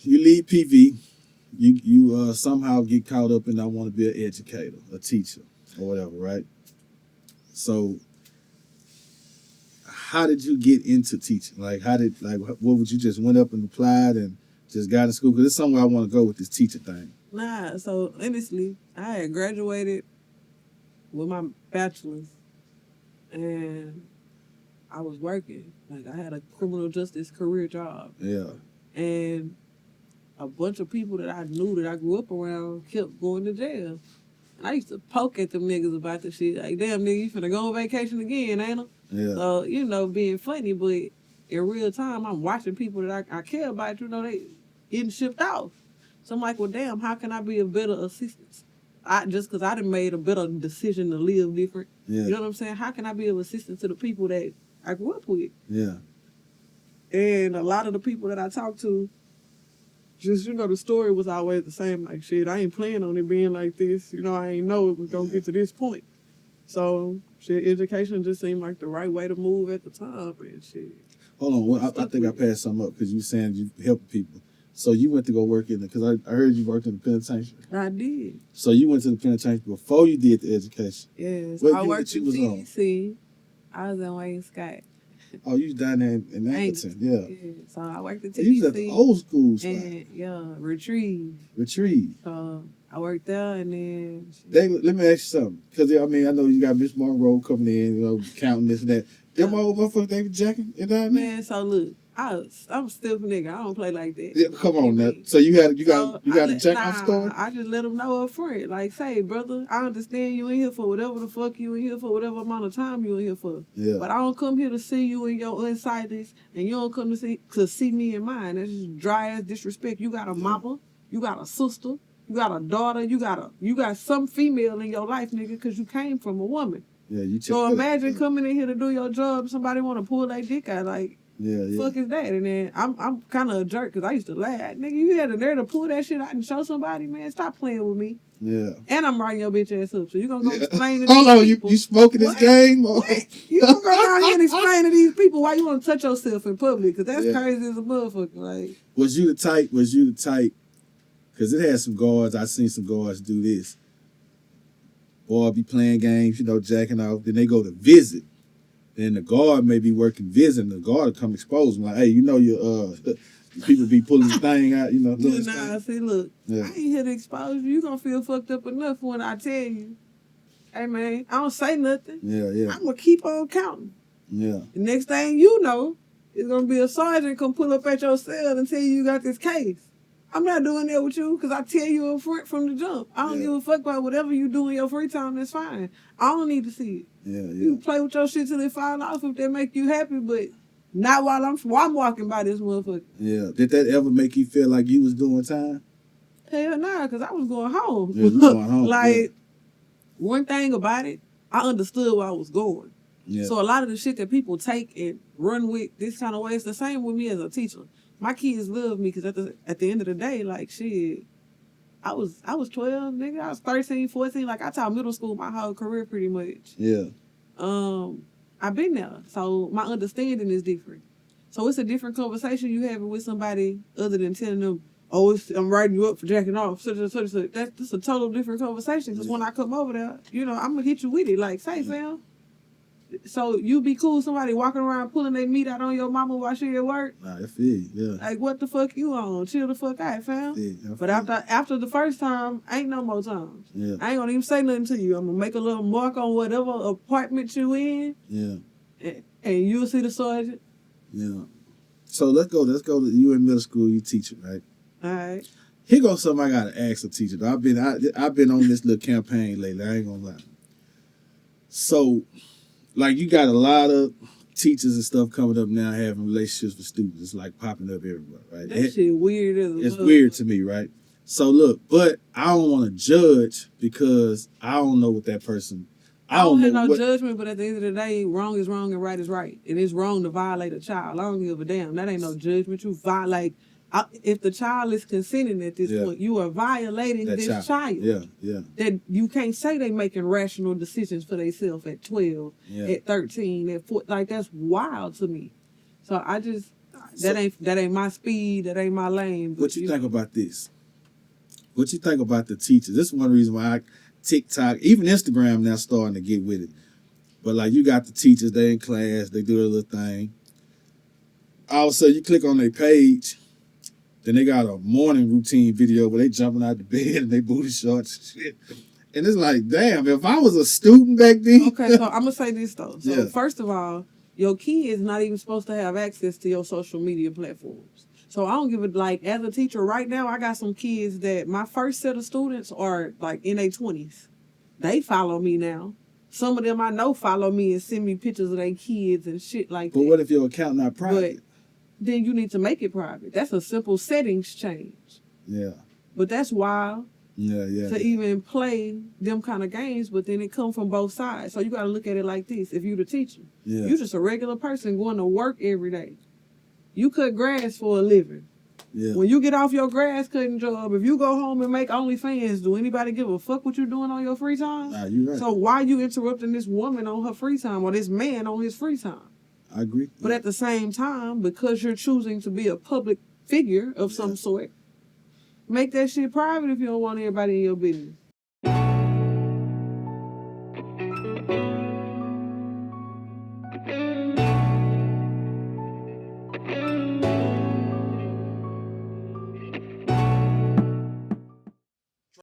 you leave PV, you somehow get caught up in I want to be an educator, a teacher, or whatever, right? So how did you get into teaching? Like, what would you just went up and applied and just got in school? Because it's somewhere I want to go with this teacher thing. Nah, so honestly, I had graduated with my bachelor's and I was working. Like, I had a criminal justice career job. Yeah. And a bunch of people that I knew that I grew up around kept going to jail. And I used to poke at them niggas about the shit. Like, damn, nigga, you finna go on vacation again, ain't I? Yeah. So, being funny, but in real time, I'm watching people that I care about, they getting shipped off. So I'm like, well, damn, how can I be a better assistant? Just because I done made a better decision to live different. Yeah. You know what I'm saying? How can I be of assistance to the people that I grew up with? Yeah. And a lot of the people that I talked to, just, the story was always the same. Like, shit, I ain't planning on it being like this. I ain't know it was going to get to this point. So, shit, education just seemed like the right way to move at the time and shit. Hold on. Well, I think I passed something up because you were saying you helping people. So you went to go work because I heard you worked in the penitentiary. I did. So you went to the penitentiary before you did the education. Yes. What I worked in TDC. On? I was in Wayne Scott. Oh, you was down there in Anchorton, yeah. So I worked at TDC. You was at the old school spot. And, Retrieve. So I worked there and then... Let me ask you something. Because, I know you got Miss Monroe coming in, counting this and that. Them old motherfuckers, they was jacking in that man, so look, I'm a stiff nigga. I don't play like that. Yeah, come on now. So you got a jack off story? I just let them know up front. Like, say, brother, I understand you in here for whatever the fuck you in here for, whatever amount of time you in here for. Yeah. But I don't come here to see you in your unsightliness, and you don't come to see me in mine. That's just dry ass disrespect. You got a mama, you got a sister, you got a daughter, you got some female in your life, nigga, because you came from a woman. Yeah, so imagine coming in here to do your job, somebody want to pull their dick out, like, fuck is that? And then I'm kind of a jerk because I used to laugh. Nigga, you had the nerve to pull that shit out and show somebody, man, stop playing with me. Yeah. And I'm writing your bitch ass up, so you gonna go explain to these people. Hold on, you smoking this game? What? You gonna go down here and explain to these people why you want to touch yourself in public, because that's crazy as a motherfucker. Like, was you the type, because it had some guards, I seen some guards do this. Boy, be playing games, jacking off. Then they go to visit. Then the guard may be working visiting. The guard will come expose them. Like, hey, your people be pulling the thing out, Nah, see, look, I ain't here to expose you. You gonna feel fucked up enough when I tell you, hey, man, I don't say nothing. Yeah. I'm gonna keep on counting. Yeah. The next thing you know, it's gonna be a sergeant come pull up at your cell and tell you got this case. I'm not doing that with you because I tell you up front from the jump. I don't give a fuck about whatever you do in your free time. That's fine. I don't need to see it. Yeah. You play with your shit till it fall off if that make you happy, but not while I'm walking by this motherfucker. Yeah. Did that ever make you feel like you was doing time? Hell nah, because I was going home. Yeah, you going home. Like, one thing about it, I understood where I was going. Yeah. So a lot of the shit that people take and run with this kind of way, it's the same with me as a teacher. My kids love me because at the end of the day, like, shit, I was 12, nigga. I was 13, 14. Like, I taught middle school my whole career pretty much. Yeah. I've been there. So my understanding is different. So it's a different conversation you having with somebody other than telling them, oh, I'm writing you up for jacking off. Such and such. That's a total different conversation. Because when I come over there, I'm going to hit you with it. Like, say, fam. So you be cool somebody walking around pulling their meat out on your mama while she at work? Nah, I feel you, yeah. Like, what the fuck you on? Chill the fuck out, fam. Yeah, but after the first time, ain't no more times. Yeah. I ain't gonna even say nothing to you. I'm gonna make a little mark on whatever apartment you in. Yeah. And you'll see the sergeant. Yeah. So let's go to you in middle school, you teaching, right? All right. Here goes something I gotta ask a teacher. I've been on this little campaign lately, I ain't gonna lie. So, like, you got a lot of teachers and stuff coming up now having relationships with students. It's like popping up everywhere, right? That shit weird as a It's weird to me, right? So look, but I don't want to judge because I don't know what that person. I don't have no judgment, but at the end of the day, wrong is wrong and right is right. And it's wrong to violate a child. I don't give a damn. That ain't no judgment. You violate. If the child is consenting at this point, you are violating this child. Yeah. That you can't say they making rational decisions for themselves at 12, at 13, at 14. Like, that's wild to me. So I just, That ain't my speed. That ain't my lane. What you think about this? What you think about the teachers? This is one reason why TikTok, even Instagram now starting to get with it. But like you got the teachers, they in class, they do their little thing. All of a sudden you click on their page, then they got a morning routine video where they jumping out the bed and they booty shorts and shit. And it's like, damn, if I was a student back then. Okay, so I'm gonna say this though. So Yeah. first of all, your kid is not even supposed to have access to your social media platforms. So I don't give it, like, as a teacher right now, I got some kids that my first set of students are like in their 20s. They follow me now. Some of them I know follow me and send me pictures of their kids and shit like that. But what if your account not private? But then you need to make it private. That's a simple settings change. Yeah. But that's wild Yeah. to even play them kind of games, but then it come from both sides. So you got to look at it like this. If you the teacher, Yeah. you just a regular person going to work every day. You cut grass for a living. Yeah. When you get off your grass cutting job, if you go home and make OnlyFans, do anybody give a fuck what you doing on your free time? Nah, you right. So why you interrupting this woman on her free time or this man on his free time? I agree. But at the same time, because you're choosing to be a public figure of some sort, make that shit private if you don't want everybody in your business.